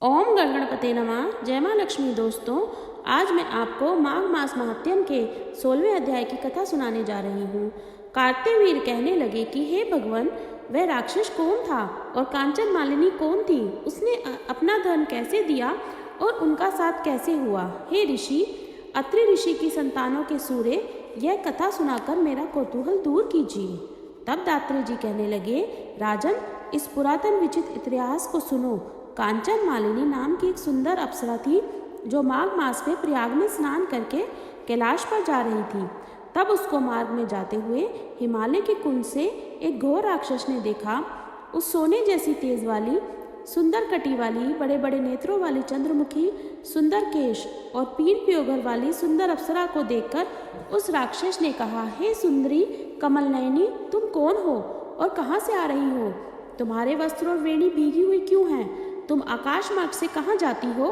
ओम गणगणपते नमः। जय माँ लक्ष्मी। दोस्तों, आज मैं आपको माघ मास महात्म्यम के 16वें अध्याय की कथा सुनाने जा रही हूँ। कार्तिवीर कहने लगे कि हे भगवान, वह राक्षस कौन था और कांचन मालिनी कौन थी? उसने अपना धन कैसे दिया और उनका साथ कैसे हुआ? हे ऋषि, अत्रि ऋषि की संतानों के सूर्य, यह कथा सुनाकर मेरा कौतूहल दूर कीजिए। तब दात्री जी कहने लगे, राजन, इस पुरातन विचित्र इतिहास को सुनो। कांचन मालिनी नाम की एक सुंदर अप्सरा थी जो माघ मास में प्रयाग में स्नान करके कैलाश पर जा रही थी। तब उसको मार्ग में जाते हुए हिमालय के कुंड से एक घोर राक्षस ने देखा। उस सोने जैसी तेज वाली, सुंदर कटी वाली, बड़े बड़े नेत्रों वाली चंद्रमुखी, सुंदर केश और पीठ प्योगर वाली सुंदर अप्सरा को देखकर उस राक्षस ने कहा, हे सुंदरी कमल नयनी, तुम कौन हो और कहाँ से आ रही हो? तुम्हारे वस्त्र और वेणी भीगी हुई क्यों हैं? तुम आकाश मार्ग से कहाँ जाती हो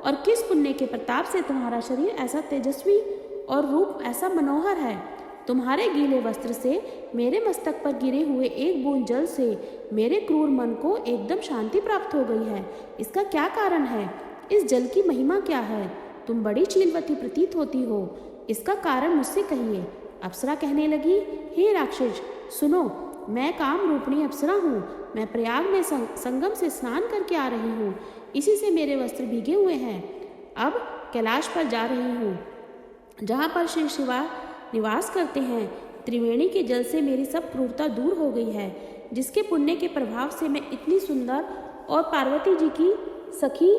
और किस पुण्य के प्रताप से तुम्हारा शरीर ऐसा तेजस्वी और रूप ऐसा मनोहर है? तुम्हारे गीले वस्त्र से मेरे मस्तक पर गिरे हुए एक बूंद जल से मेरे क्रूर मन को एकदम शांति प्राप्त हो गई है। इसका क्या कारण है? इस जल की महिमा क्या है? तुम बड़ी शीलवती प्रतीत होती हो, इसका कारण मुझसे कहिए। अप्सरा कहने लगी, हे राक्षस, सुनो, मैं काम रूपिणी अप्सरा हूँ। मैं प्रयाग में संगम से स्नान करके आ रही हूँ। इसी से मेरे वस्त्र भीगे हुए हैं। अब कैलाश पर जा रही हूँ, जहाँ पर श्री शिवा निवास करते हैं। त्रिवेणी के जल से मेरी सब क्रूरता दूर हो गई है, जिसके पुण्य के प्रभाव से मैं इतनी सुंदर और पार्वती जी की सखी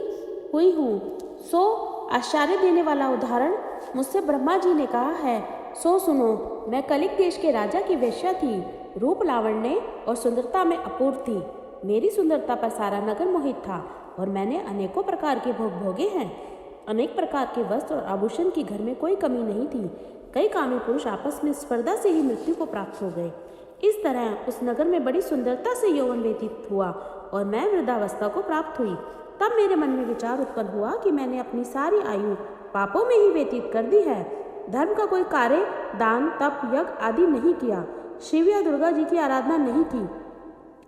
हुई हूँ। सो आश्चर्य देने वाला उदाहरण मुझसे ब्रह्मा जी ने कहा है, सो सुनो। मैं कलिक देश के राजा की वेश्या थी, रूप लावण्य और सुंदरता में अपूर्व थी। मेरी सुंदरता पर सारा नगर मोहित था और मैंने अनेकों प्रकार के भोग भोगे हैं। अनेक प्रकार के वस्त्र और आभूषण की घर में कोई कमी नहीं थी। कई कामी पुरुष आपस में स्पर्धा से ही मृत्यु को प्राप्त हो गए। इस तरह उस नगर में बड़ी सुंदरता से यौवन व्यतीत हुआ और मैं वृद्धावस्था को प्राप्त हुई। तब मेरे मन में विचार उत्पन्न हुआ कि मैंने अपनी सारी आयु पापों में ही व्यतीत कर दी है। धर्म का कोई कार्य, दान, तप, यज्ञ आदि नहीं किया। शिव या दुर्गा जी की आराधना नहीं की,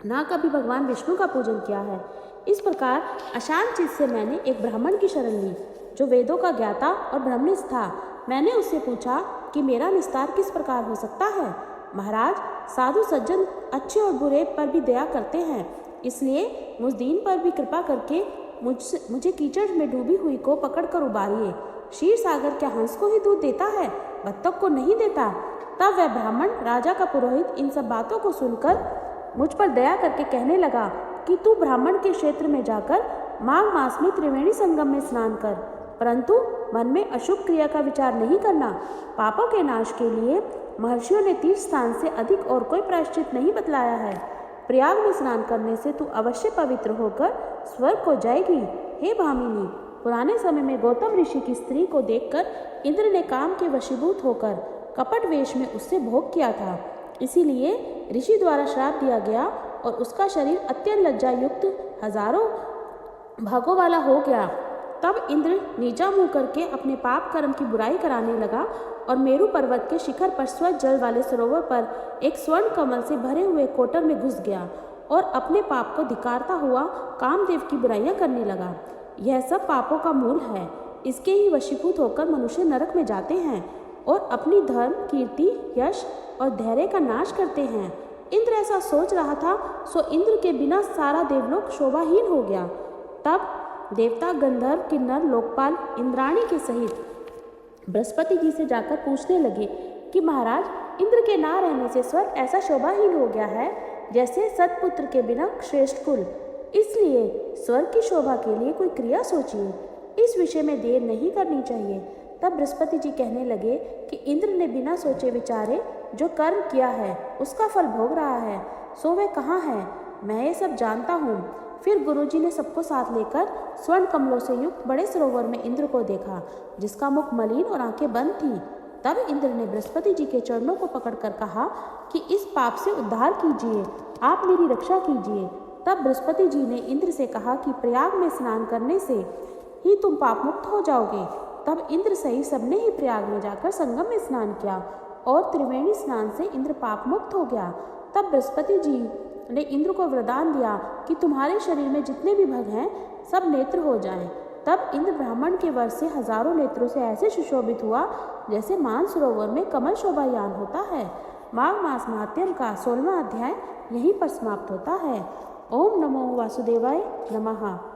ना कभी भगवान विष्णु का पूजन किया है। इस प्रकार अशांत चित्त से मैंने एक ब्राह्मण की शरण ली, जो वेदों का ज्ञाता और ब्रह्मनिष्ठ था। मैंने उससे पूछा कि मेरा निस्तार किस प्रकार हो सकता है। महाराज, साधु सज्जन अच्छे और बुरे पर भी दया करते हैं, इसलिए मुझ दीन पर भी कृपा करके मुझे कीचड़ में डूबी हुई को पकड़कर उबारिए। क्षीर सागर क्या हंस को ही दूध देता है, बत्तख को नहीं देता? तब वह ब्राह्मण, राजा का पुरोहित, इन सब बातों को सुनकर मुझ पर दया करके कहने लगा कि तू ब्राह्मण के क्षेत्र में जाकर माघ मास में त्रिवेणी संगम में स्नान कर, परंतु मन में अशुभ क्रिया का विचार नहीं करना। पापों के नाश के लिए महर्षियों ने तीर्थ स्थान से अधिक और कोई प्रायश्चित नहीं बतलाया है। प्रयाग में स्नान करने से तू अवश्य पवित्र होकर स्वर्ग को जाएगी। हे भामिनी, पुराने समय में गौतम ऋषि की स्त्री को देखकर इंद्र ने काम के वशीभूत होकर कपट वेश में उससे भोग किया था। इसीलिए ऋषि द्वारा श्राप दिया गया और उसका शरीर अत्यंत लज्जा युक्त हजारों भागों वाला हो गया। तब इंद्र नीचा मुंह करके अपने पाप कर्म की बुराई कराने लगा और मेरु पर्वत के शिखर पर स्वच्छ जल वाले सरोवर पर एक स्वर्ण कमल से भरे हुए कोटर में घुस गया और अपने पाप को धिक्कारता हुआ कामदेव की बुराइयां करने लगा। यह सब पापों का मूल है। इसके ही वशीभूत होकर मनुष्य नरक में जाते हैं और अपनी धर्म, कीर्ति, यश और धैर्य का नाश करते हैं। इंद्र ऐसा सोच रहा था, सो इंद्र के बिना सारा देवलोक शोभाहीन हो गया। तब देवता, गंधर्व, किन्नर, लोकपाल इंद्राणी के सहित बृहस्पति जी से जाकर पूछने लगे कि महाराज, इंद्र के ना रहने से स्वर्ग ऐसा शोभाहीन हो गया है जैसे सतपुत्र के बिना श्रेष्ठ कुल। इसलिए स्वर्ग की शोभा के लिए कोई क्रिया सोचिए। इस विषय में देर नहीं करनी चाहिए। तब बृहस्पति जी कहने लगे कि इंद्र ने बिना सोचे विचारे जो कर्म किया है उसका फल भोग रहा है, सो वह कहाँ है? मैं ये सब जानता हूँ। फिर गुरुजी ने सबको साथ लेकर स्वर्ण कमलों से युक्त बड़े सरोवर में इंद्र को देखा, जिसका मुख मलिन और आंखें बंद थीं। तब इंद्र ने बृहस्पति जी के चरणों को पकड़कर कहा कि इस पाप से उद्धार कीजिए, आप मेरी रक्षा कीजिए। तब बृहस्पति जी ने इंद्र से कहा कि प्रयाग में स्नान करने से ही तुम पाप मुक्त हो जाओगे। तब इंद्र सहित सबने ही प्रयाग में जाकर संगम में स्नान किया और त्रिवेणी स्नान से इंद्र पाप मुक्त हो गया। तब बृहस्पति जी ने इंद्र को वरदान दिया कि तुम्हारे शरीर में जितने भी भग हैं सब नेत्र हो जाएं। तब इंद्र ब्राह्मण के वर से हजारों नेत्रों से ऐसे सुशोभित हुआ जैसे मानसरोवर में कमल शोभायान होता है। माघ मास महात्म्य का 16वां अध्याय यहीं पर समाप्त होता है। ओम नमो वासुदेवाय नमः।